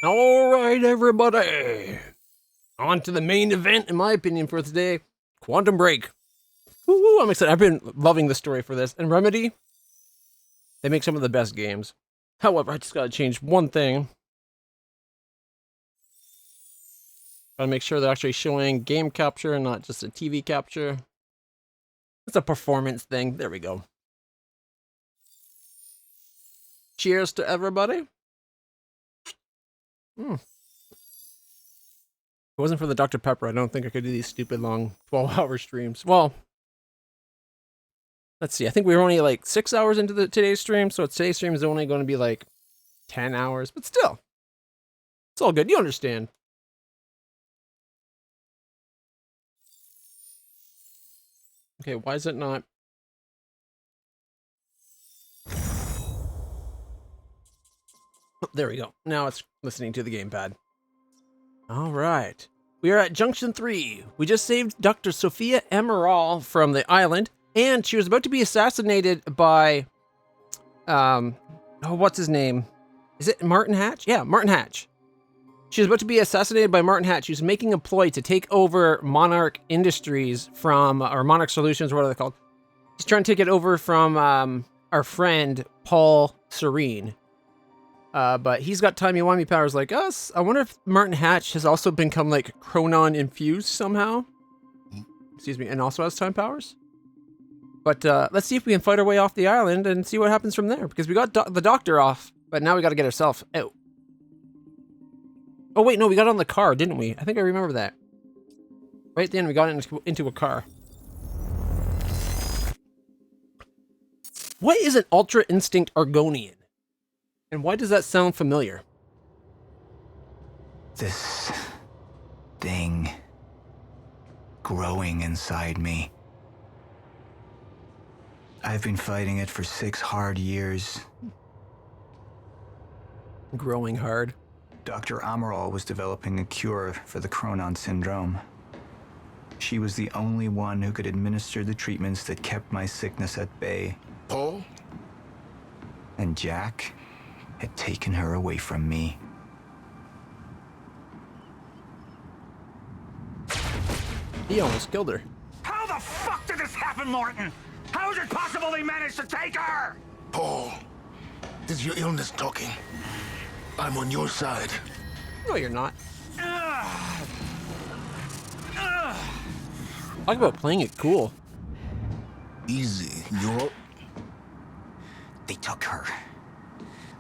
All right, everybody. On to the main event, in my opinion, for today. Quantum Break. Woo, I'm excited. I've been loving the story for this. And Remedy, they make some of the best games. However, I just gotta change one thing. Gotta make sure they're actually showing game capture and not just a TV capture. It's a performance thing. There we go. Cheers to everybody. If it wasn't for the Dr. Pepper, I don't think I could do these stupid long 12-hour streams. Well, let's see. I think we were only like 6 hours into today's stream, so today's stream is only going to be like 10 hours. But still, it's all good. You understand. Okay, why is it not? Oh, there we go. Now it's listening to the gamepad. All right. We are at Junction 3. We just saved Dr. Sophia Emerald from the island, and she was about to be assassinated by, what's his name? Is it Martin Hatch? Yeah, Martin Hatch. She was about to be assassinated by Martin Hatch. She was making a ploy to take over Monarch Industries or Monarch Solutions, or what are they called? She's trying to take it over from our friend, Paul Serene. But he's got timey-wimey powers like us. I wonder if Martin Hatch has also become, like, Chronon-infused somehow. Excuse me, and also has time powers. But let's see if we can fight our way off the island and see what happens from there. Because we got the doctor off, but now we got to get ourselves out. Oh, wait, no, we got on the car, didn't we? I think I remember that. Right at the end, we got into a car. What is an Ultra Instinct Argonian? And why does that sound familiar? This thing growing inside me. I've been fighting it for 6 hard years. Growing hard. Dr. Amaral was developing a cure for the Chronon syndrome. She was the only one who could administer the treatments that kept my sickness at bay. Paul? And Jack had taken her away from me. He almost killed her. How the fuck did this happen, Morton? How is it possible they managed to take her? Paul, this is your illness talking. I'm on your side. No, you're not. Talk about playing it cool. Easy, you're... They took her.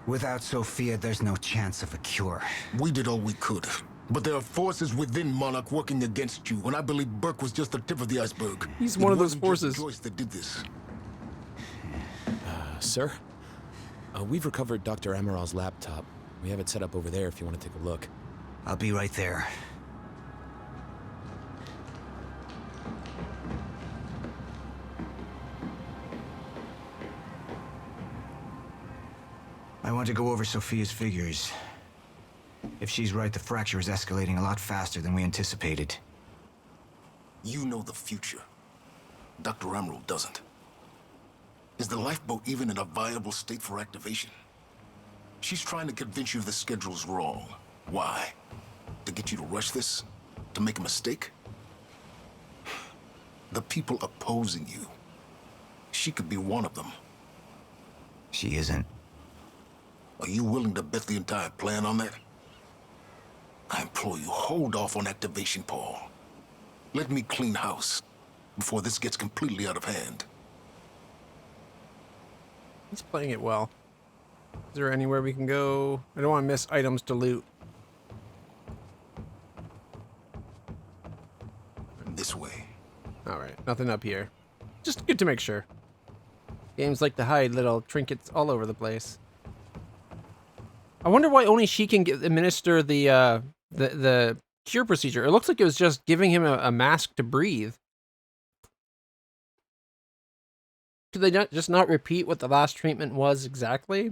Without Sophia, there's no chance of a cure. We did all we could. But there are forces within Monarch working against you, and I believe Burke was just the tip of the iceberg. He's one of those forces. Joyce that did this. Sir? We've recovered Dr. Emerald's laptop. We have it set up over there if you want to take a look. I'll be right there. I want to go over Sophia's figures. If she's right, the fracture is escalating a lot faster than we anticipated. You know the future. Dr. Emerald doesn't. Is the lifeboat even in a viable state for activation? She's trying to convince you the schedule's wrong. Why? To get you to rush this? To make a mistake? The people opposing you. She could be one of them. She isn't. Are you willing to bet the entire plan on that? I implore you, hold off on activation, Paul. Let me clean house before this gets completely out of hand. He's playing it well. Is there anywhere we can go? I don't want to miss items to loot. This way. Alright, nothing up here. Just good to make sure. Games like to hide little trinkets all over the place. I wonder why only she can administer the cure procedure. It looks like it was just giving him a mask to breathe. Could they not repeat what the last treatment was exactly?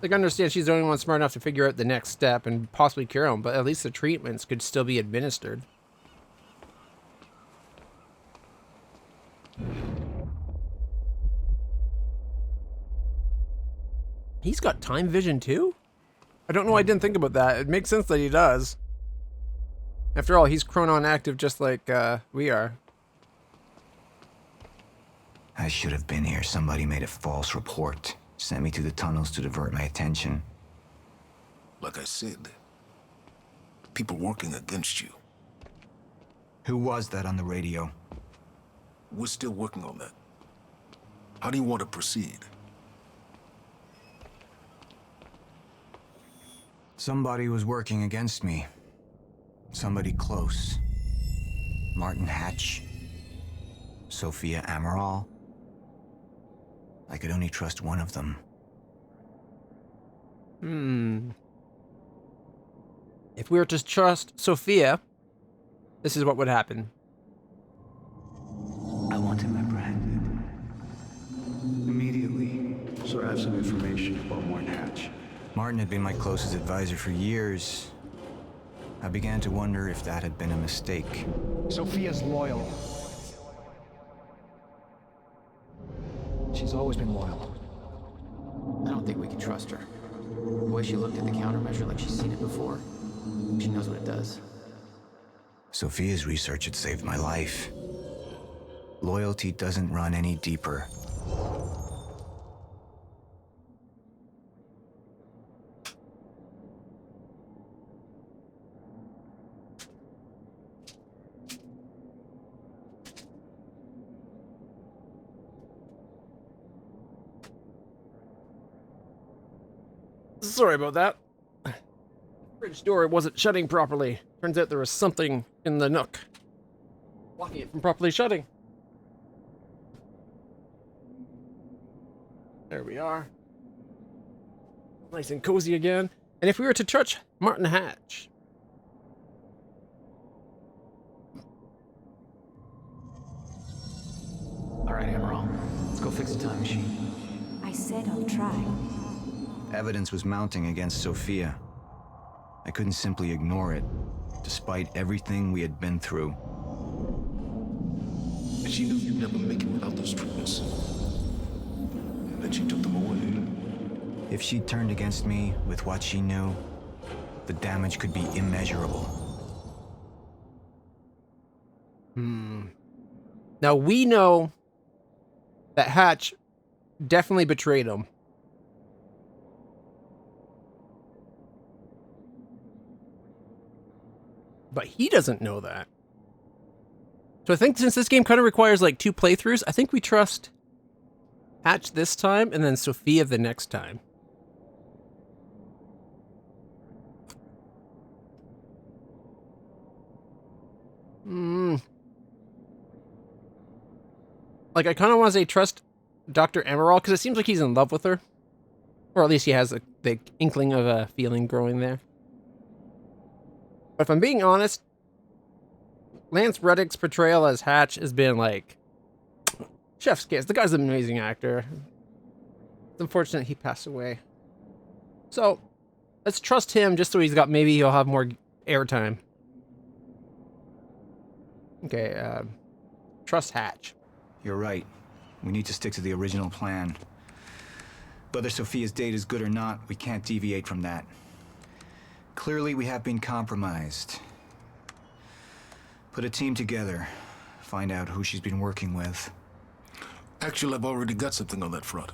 Like, I understand she's the only one smart enough to figure out the next step and possibly cure him, but at least the treatments could still be administered. He's got time vision too? I don't know why I didn't think about that. It makes sense that he does. After all, he's chronon active just like we are. I should have been here. Somebody made a false report. Sent me to the tunnels to divert my attention. Like I said, people working against you. Who was that on the radio? We're still working on that. How do you want to proceed? Somebody was working against me. Somebody close. Martin Hatch. Sophia Amaral. I could only trust one of them. If we were to trust Sophia, this is what would happen. I want him apprehended. Immediately. So I have some information about Martin Hatch. Martin had been my closest advisor for years. I began to wonder if that had been a mistake. Sophia's loyal. She's always been loyal. I don't think we can trust her. The way she looked at the countermeasure like she's seen it before. She knows what it does. Sophia's research had saved my life. Loyalty doesn't run any deeper. Sorry about that. Fridge door wasn't shutting properly. Turns out there was something in the nook blocking it from properly shutting. There we are. Nice and cozy again. And if we were to touch Martin Hatch. All right, Amaral. Let's go fix the time machine. I said I'll try. Evidence was mounting against Sophia. I couldn't simply ignore it, despite everything we had been through. And she knew you'd never make it without those treatments. And then she took them away. If she turned against me with what she knew, the damage could be immeasurable. Now we know that Hatch definitely betrayed him. But he doesn't know that. So I think since this game kind of requires like 2 playthroughs, I think we trust Hatch this time and then Sophia the next time. Like I kind of want to say trust Dr. Amaral because it seems like he's in love with her. Or at least he has the inkling of a feeling growing there. But if I'm being honest, Lance Reddick's portrayal as Hatch has been like chef's kiss. The guy's an amazing actor. It's unfortunate he passed away. So let's trust him just so maybe he'll have more airtime. Okay, trust Hatch. You're right. We need to stick to the original plan. Whether Sophia's date is good or not, we can't deviate from that. Clearly, we have been compromised. Put a team together. Find out who she's been working with. Actually, I've already got something on that front.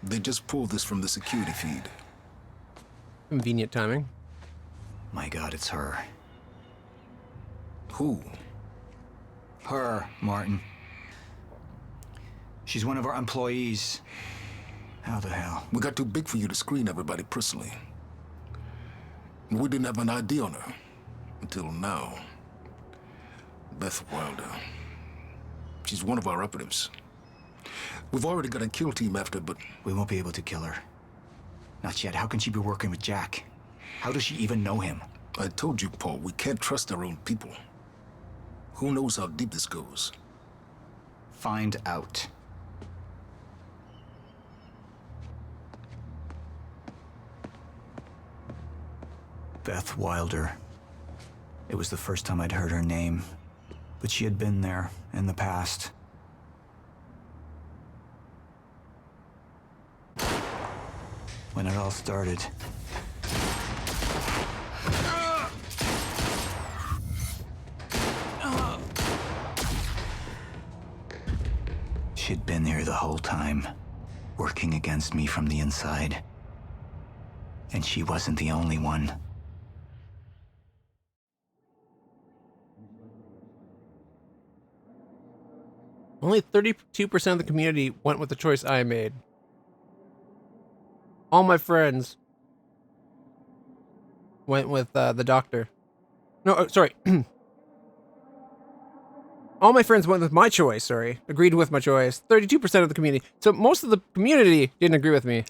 They just pulled this from the security feed. Convenient timing. My God, it's her. Who? Her, Martin. She's one of our employees. How the hell? We got too big for you to screen everybody personally. We didn't have an ID on her. Until now. Beth Wilder. She's one of our operatives. We've already got a kill team after, but... We won't be able to kill her. Not yet. How can she be working with Jack? How does she even know him? I told you, Paul, we can't trust our own people. Who knows how deep this goes? Find out. Beth Wilder. It was the first time I'd heard her name, but she had been there in the past. when it all started. She'd been there the whole time, working against me from the inside. And she wasn't the only one. Only 32% of the community went with the choice I made. All my friends went with the doctor. No, sorry. All my friends went with my choice, sorry. Agreed with my choice. 32% of the community. So most of the community didn't agree with me.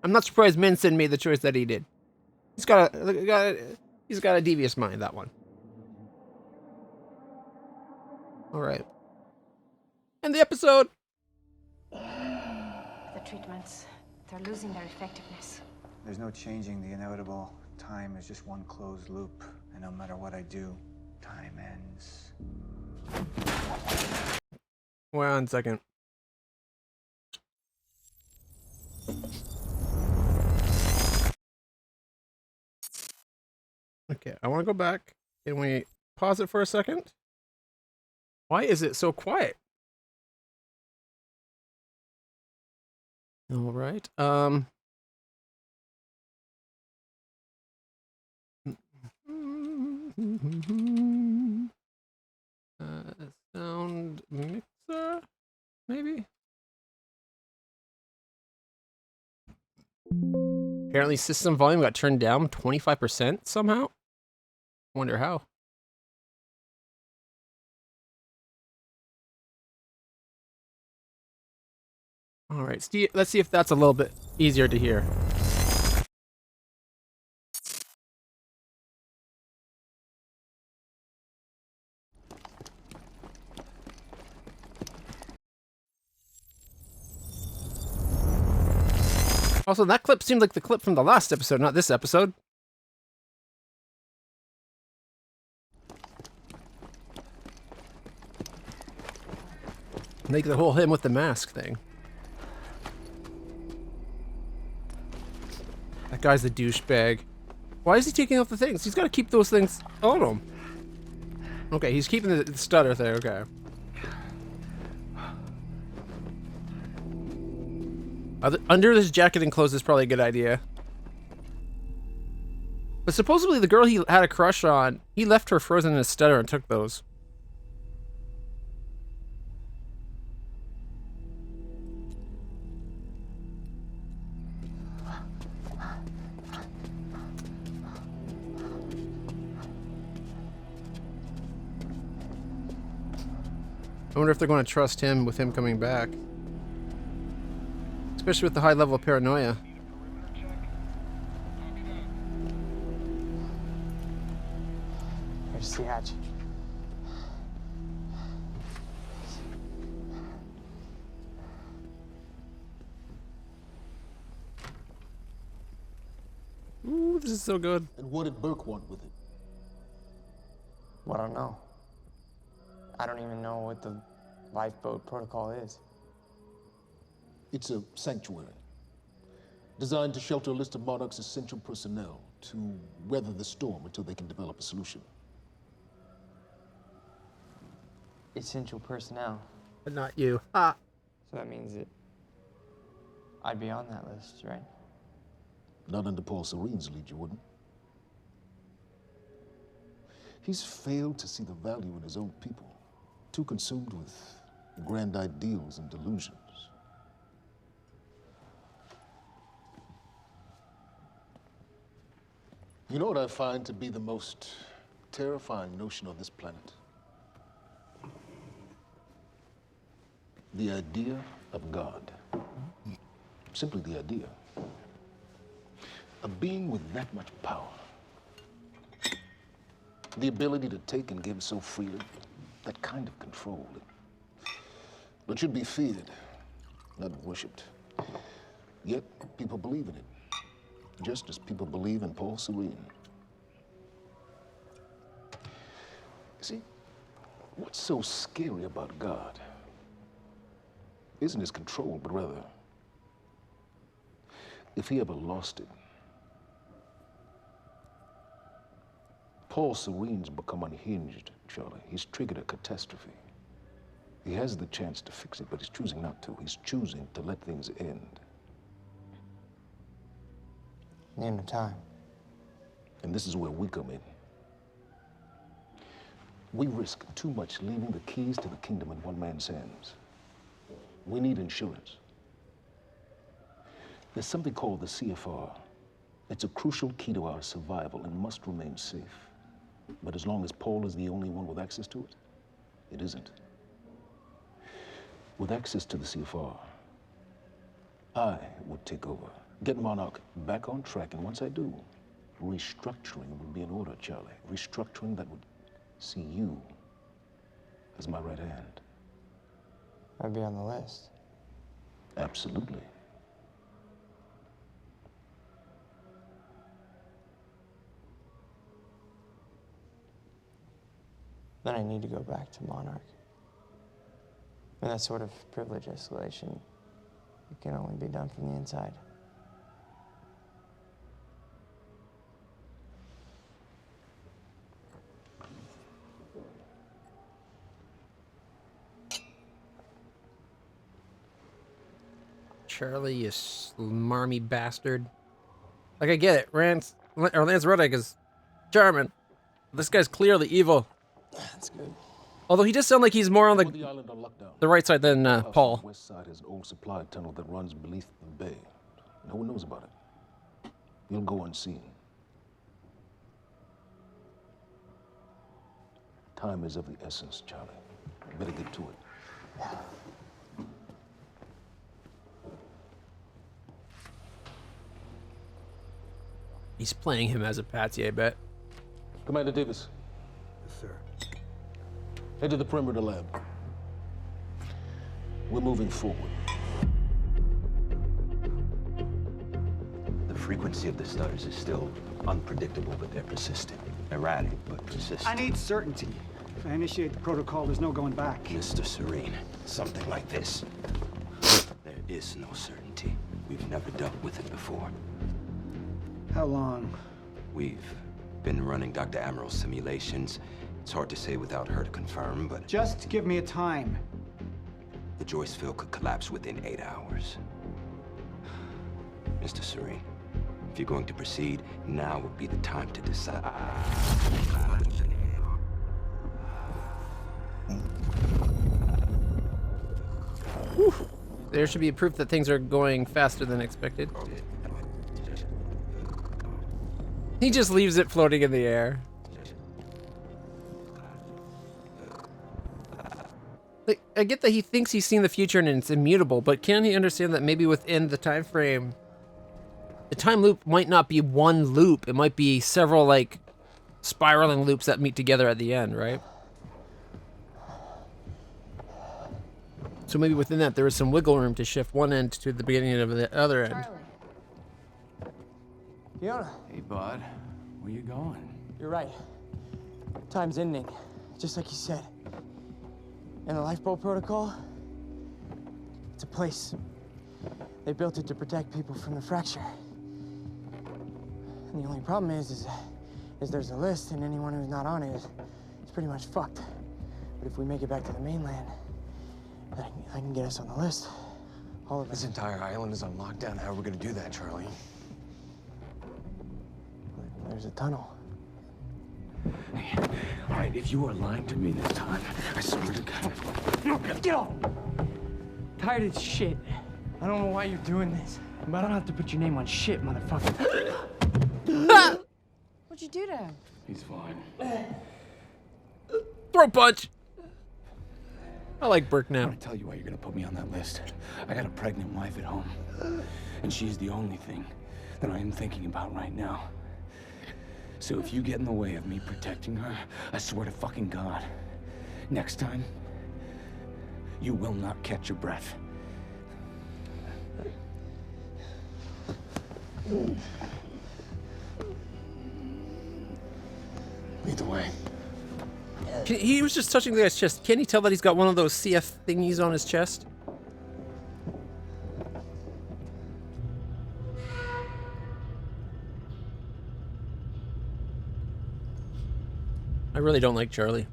I'm not surprised Minson made the choice that he did. He's got a devious mind, that one. Alright. End the episode! The treatments, they're losing their effectiveness. There's no changing the inevitable. Time is just one closed loop. And no matter what I do, time ends. Wait on a second. Okay, I want to go back. Can we pause it for a second? Why is it so quiet? All right. Sound mixer, maybe? Apparently system volume got turned down 25% somehow. Wonder how. All right, Steve, let's see if that's a little bit easier to hear. Also, that clip seemed like the clip from the last episode, not this episode. Like the whole him with the mask thing. That guy's the douchebag. Why is he taking off the things? He's got to keep those things on him. Okay, he's keeping the stutter there, okay. Under this jacket and clothes is probably a good idea. But supposedly the girl he had a crush on, he left her frozen in a stutter and took those. I wonder if they're going to trust him with him coming back. Especially with the high level of paranoia. Here's the hatch. Ooh, this is so good. And what did Burke want with it? Well, I don't know. I don't even know what the lifeboat protocol is. It's a sanctuary, designed to shelter a list of Monarch's essential personnel to weather the storm until they can develop a solution. Essential personnel. But not you. Ah. So that means that I'd be on that list, right? Not under Paul Serene's lead, you wouldn't. He's failed to see the value in his own people, too consumed with grand ideals and delusions. You know what I find to be the most terrifying notion on this planet? The idea of God. Simply the idea. A being with that much power. The ability to take and give so freely. That kind of control. But should be feared, not worshipped. Yet, people believe in it. Just as people believe in Paul Serene. See, what's so scary about God isn't his control, but rather If he ever lost it, Paul Serene's become unhinged, Charlie. He's triggered a catastrophe. He has the chance to fix it, but he's choosing not to. He's choosing to let things end. The end of time. And this is where we come in. We risk too much leaving the keys to the kingdom in one man's hands. We need insurance. There's something called the CFR. It's a crucial key to our survival and must remain safe. But as long as Paul is the only one with access to it, it isn't. With access to the CFR, I would take over, get Monarch back on track, and once I do, restructuring would be in order, Charlie. Restructuring that would see you as my right hand. I'd be on the list. Absolutely. Then I need to go back to Monarch. And that sort of privilege escalation, it can only be done from the inside. Charlie, you smarmy bastard. Like, I get it. Lance Reddick is charming. This guy's clearly evil. That's good. Although he does sound like he's more on Put the island on lockdown. the right side than The house on Paul. the west side has an old supply tunnel that runs beneath the bay. No one knows about it. You'll go unseen. Time is of the essence, Charlie. Better get to it. He's playing him as a patsy, I bet. Commander Davis. Yes, sir. Head to the perimeter lab. We're moving forward. The frequency of the stutters is still unpredictable, but they're persistent. Erratic, but persistent. I need certainty. If I initiate the protocol, there's no going back. Mr. Serene, something like this. There is no certainty. We've never dealt with it before. How long? We've been running Dr. Amaril's simulations. It's hard to say without her to confirm, but Just give me a time. the Joyce field could collapse within 8 hours. Mr. Serene, if you're going to proceed, now would be the time to decide. There should be proof that things are going faster than expected. He just leaves it floating in the air. Like, I get that he thinks he's seen the future and it's immutable, but can he understand that maybe within the time frame, the time loop might not be one loop. It might be several, like, spiraling loops that meet together at the end, right? So maybe within that there is some wiggle room to shift one end to the beginning of the other end. Fiona. Hey, bud. Where you going? You're right. Time's ending, just like you said. And the lifeboat protocol, it's a place. They built it to protect people from the fracture. And the only problem is there's a list, and anyone who's not on it is pretty much fucked. But if we make it back to the mainland, I can get us on the list. All of us. This entire island is on lockdown. How are we gonna do that, Charlie? There's a tunnel. Hey, all right, if you are lying to me this time, I swear to God. No, get off! Tired of this shit. I don't know why you're doing this, but I don't have to put your name on shit, motherfucker. What'd you do to him? He's fine. Throat punch! I like Burke I'm now. gonna tell you why you're gonna put me on that list. I got a pregnant wife at home, and she's the only thing that I am thinking about right now. So if you get in the way of me protecting her, I swear to fucking God, next time, you will not catch your breath. Lead the way. He was just touching the guy's chest. Can't he tell that he's got one of those CF thingies on his chest? I really don't like Charlie.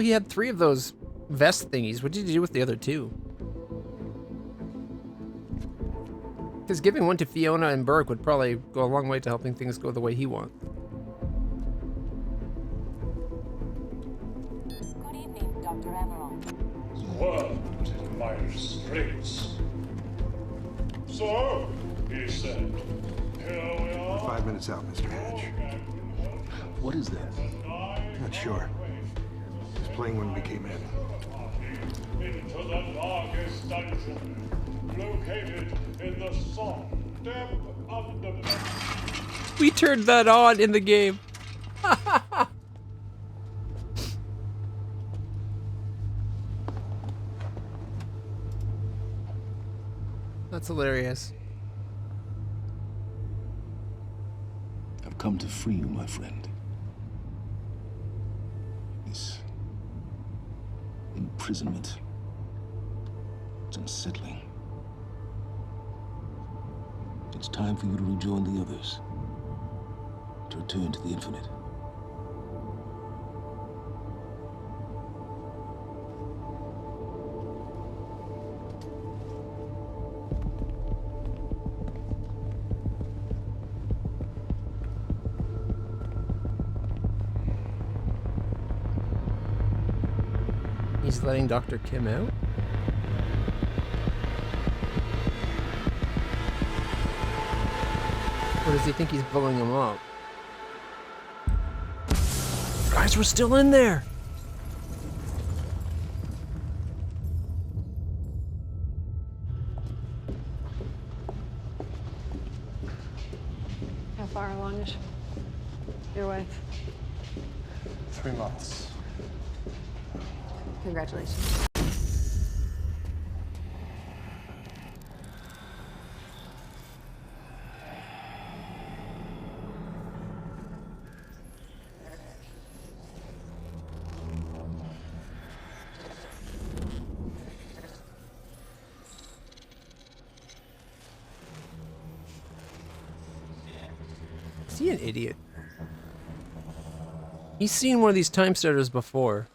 He had 3 of those vest thingies. What did you do with the other 2? Because giving one to Fiona and Burke would probably go a long way to helping things go the way he wants. Good evening, Dr. Emerald. The world in my restraints. So, he said, here we are. 5 minutes out, Mr. Hatch. What is that? Not sure. It was playing when we came in. Into the darkest dungeon, located in the soft, damp underbelly. We turned that on in the game. That's hilarious. I've come to free you, my friend. This imprisonment, it's unsettling. It's time for you to rejoin the others, to return to the infinite. He's letting Dr. Kim out? Or does he think he's blowing him up? Guys, we're still in there! How far along is your wife? 3 months. Congratulations. Is he an idiot? He's seen one of these time starters before.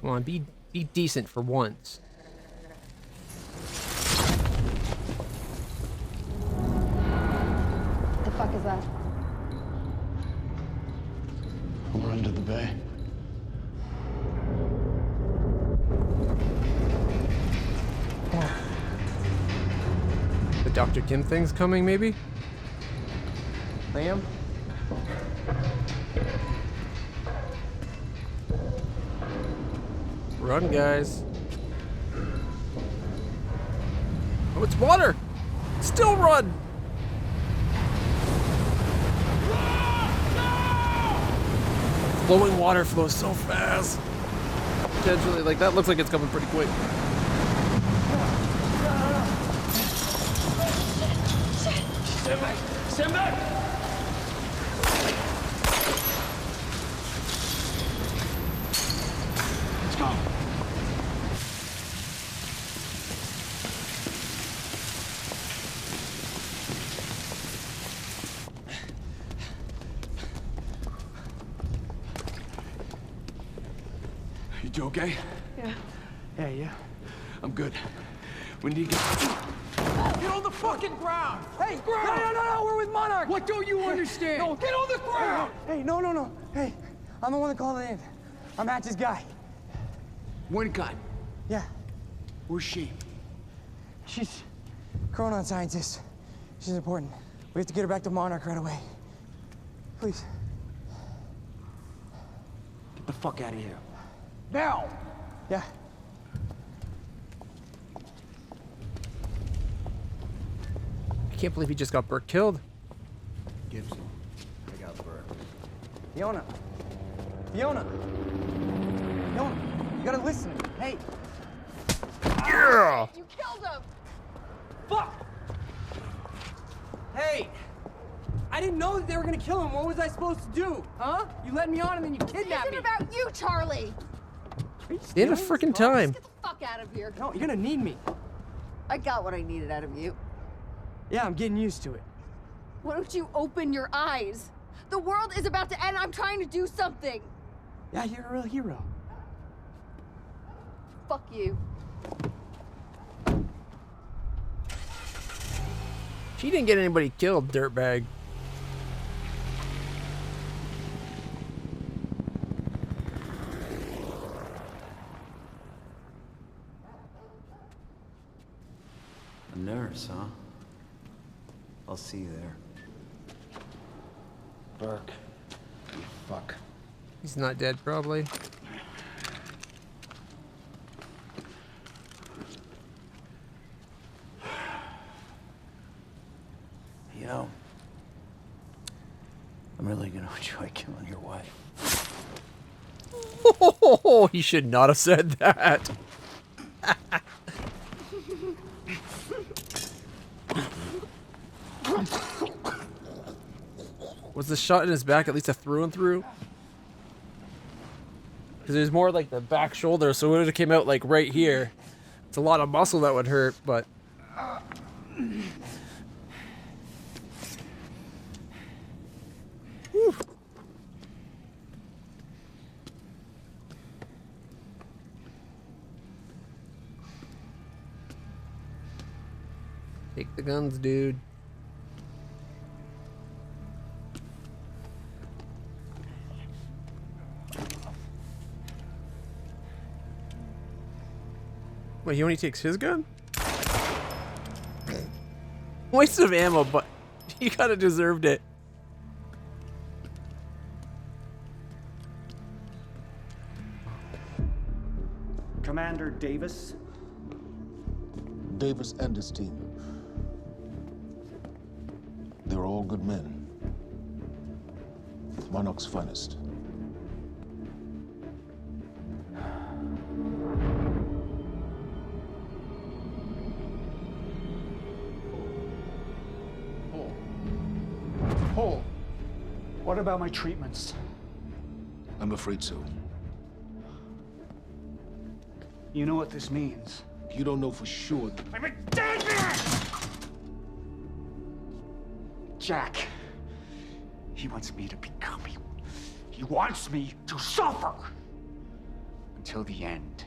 Come on, be decent for once. What the fuck is that? We're under the bay. The Dr. Kim thing's coming, maybe? Liam? Run, guys. Oh, it's water! Still run! Flowing water flows so fast. Potentially, like, that looks like it's coming pretty quick. Stand back! Stand back! Let's go! You okay? Yeah. Yeah. I'm good. We need to Get on the fucking ground! Hey, no, we're with Monarch! What don't you understand? No, get on the ground! Hey, no. Hey, I'm the one that called it in. I'm Hatch's guy. Wincott. Yeah. Where's she? She's Chronon scientist. She's important. We have to get her back to Monarch right away. Please. Get the fuck out of here. Now! Yeah. I can't believe he just got Burke killed. Gibson, I got Burke. Fiona. Fiona. Fiona, you gotta listen to me. Hey. Yeah! You killed him! Fuck! Hey! I didn't know that they were gonna kill him. What was I supposed to do? Huh? You led me on and then you kidnapped me. This isn't about you, Charlie! In a freaking time. Get the fuck out of here. No, you're gonna need me. I got what I needed out of you. Yeah, I'm getting used to it. Why don't you open your eyes? The world is about to end. I'm trying to do something. Yeah, you're a real hero. Fuck you. She didn't get anybody killed, dirtbag. A nurse, huh? I'll see you there. Burke. You fuck. He's not dead, probably. You know, I'm really gonna enjoy killing your wife. Oh, he should not have said that. Was the shot in his back at least a through and through? Because there's more like the back shoulder, so it would have came out like right here. It's a lot of muscle that would hurt, but. Whew. Take the guns, dude. Wait, he only takes his gun? Waste of ammo, but he kinda deserved it. Commander Davis? Davis and his team. They're all good men. Monarch's finest. Paul, what about my treatments? I'm afraid so. You know what this means? You don't know for sure. I'm in danger! Jack, he wants me to become you. He wants me to suffer until the end.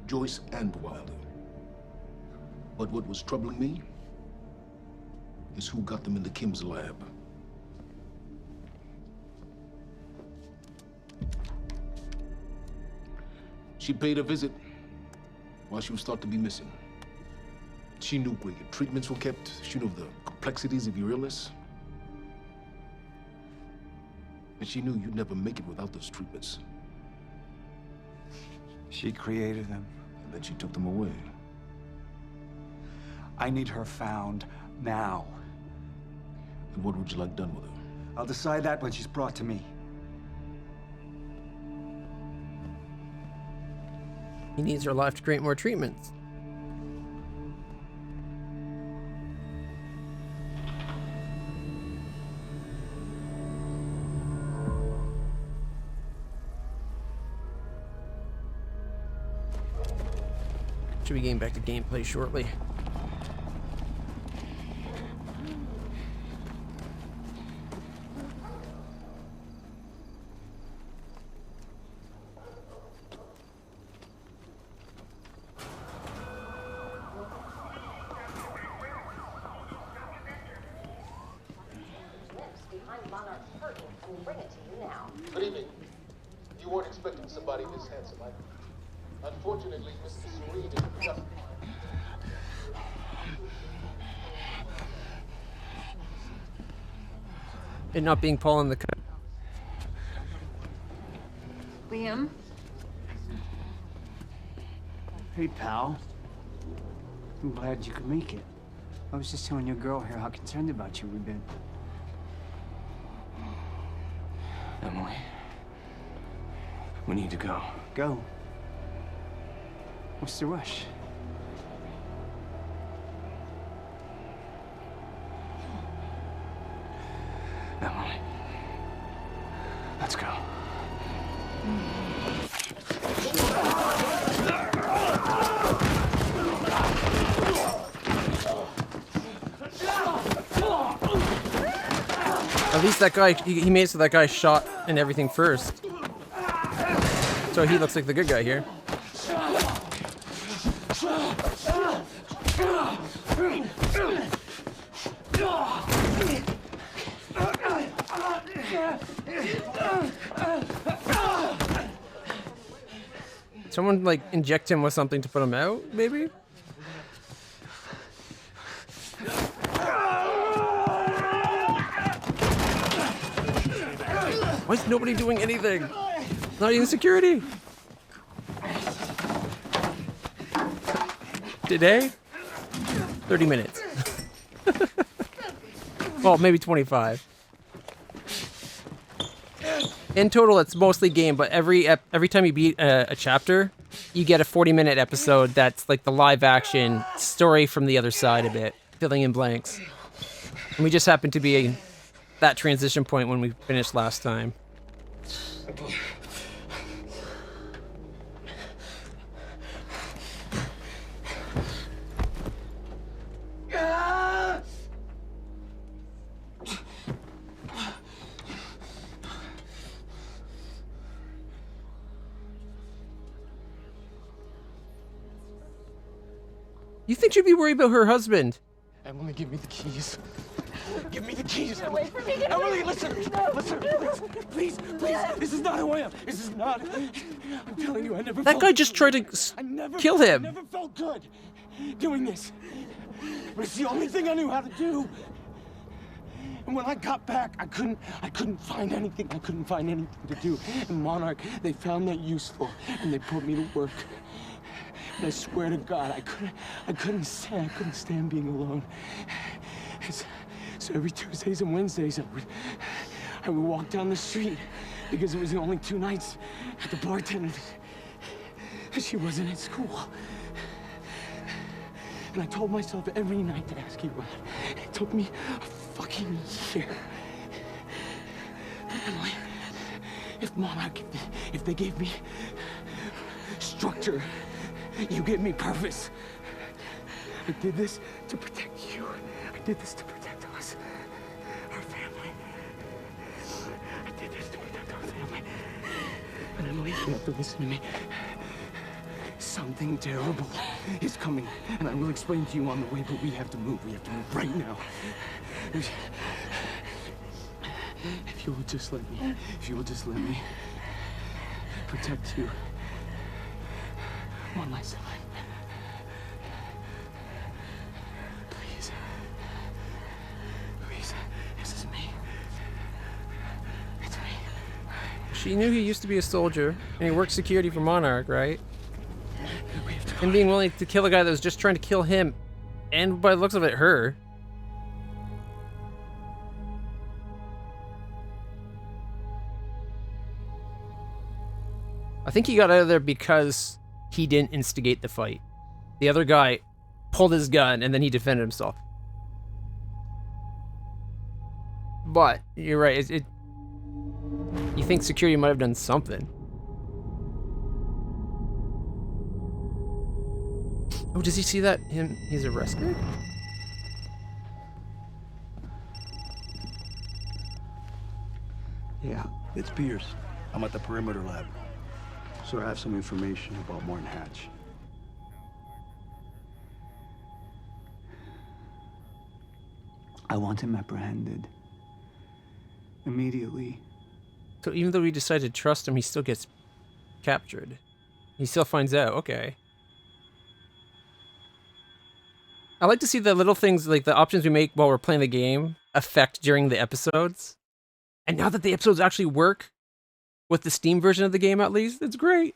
Joyce and Wilder. But what was troubling me is who got them into Kim's lab. She paid a visit while she was thought to be missing. She knew where your treatments were kept. She knew the complexities of your illness. And she knew you'd never make it without those treatments. She created them. And then she took them away. I need her found now. And what would you like done with her? I'll decide that when she's brought to me. He needs her life to create more treatments. Should be getting back to gameplay shortly. Good evening. You weren't expecting somebody this handsome, I... Unfortunately, Mr. Serene is just... It not being Paul in the cut. Liam? Hey, pal. I'm glad you could make it. I was just telling your girl here how concerned about you we've been. Emily, we need to go. Go? What's the rush? Emily, let's go. At least that guy, he made it so that guy shot and everything first. So he looks like the good guy here. Someone like inject him with something to put him out, maybe? Why is nobody doing anything? Not even security. Today? 30 minutes. Well, maybe 25. In total, it's mostly game, but every time you beat a chapter, you get a 40-minute episode that's like the live-action story from the other side of it, filling in blanks. And we just happened to be that transition point when we finished last time. You think she'd be worried about her husband? Emily, give me the keys. Give me the keys. Get away from me. Get Emily, away. listen. No. Listen. Please. This is not who I am. This is not. I'm telling you, I never That felt guy just tried to kill him. I never felt good doing this. But it's the only thing I knew how to do. And when I got back, I couldn't find anything. I couldn't find anything to do. And Monarch, they found that useful, and they put me to work. And I swear to God, I couldn't stand being alone. So every Tuesdays and Wednesdays, I would walk down the street because it was the only 2 nights at the bartender. She wasn't at school. And I told myself every night to ask you out. It took me a fucking year. But Emily, if Monarch, if they gave me structure, you gave me purpose. I did this to protect you. I did this to protect us, our family. I did this to protect our family. But Emily, you have to listen to me. Something terrible is coming, and I will explain to you on the way, but we have to move. We have to move right now. If you will just let me protect you one last time. Please. Please. This is me. It's me. She knew he used to be a soldier, and he worked security for Monarch, right? And being willing to kill a guy that was just trying to kill him, and by the looks of it, her. I think he got out of there because he didn't instigate the fight. The other guy pulled his gun and then he defended himself. But you're right. You think security might have done something. Oh, does he see that he's arrested? Yeah, it's Pierce. I'm at the perimeter lab. So I have some information about Martin Hatch. I want him apprehended. Immediately. So even though we decide to trust him, he still gets captured. He still finds out, okay. I like to see the little things, like the options we make while we're playing the game, affect during the episodes. And now that the episodes actually work with the Steam version of the game, at least, it's great.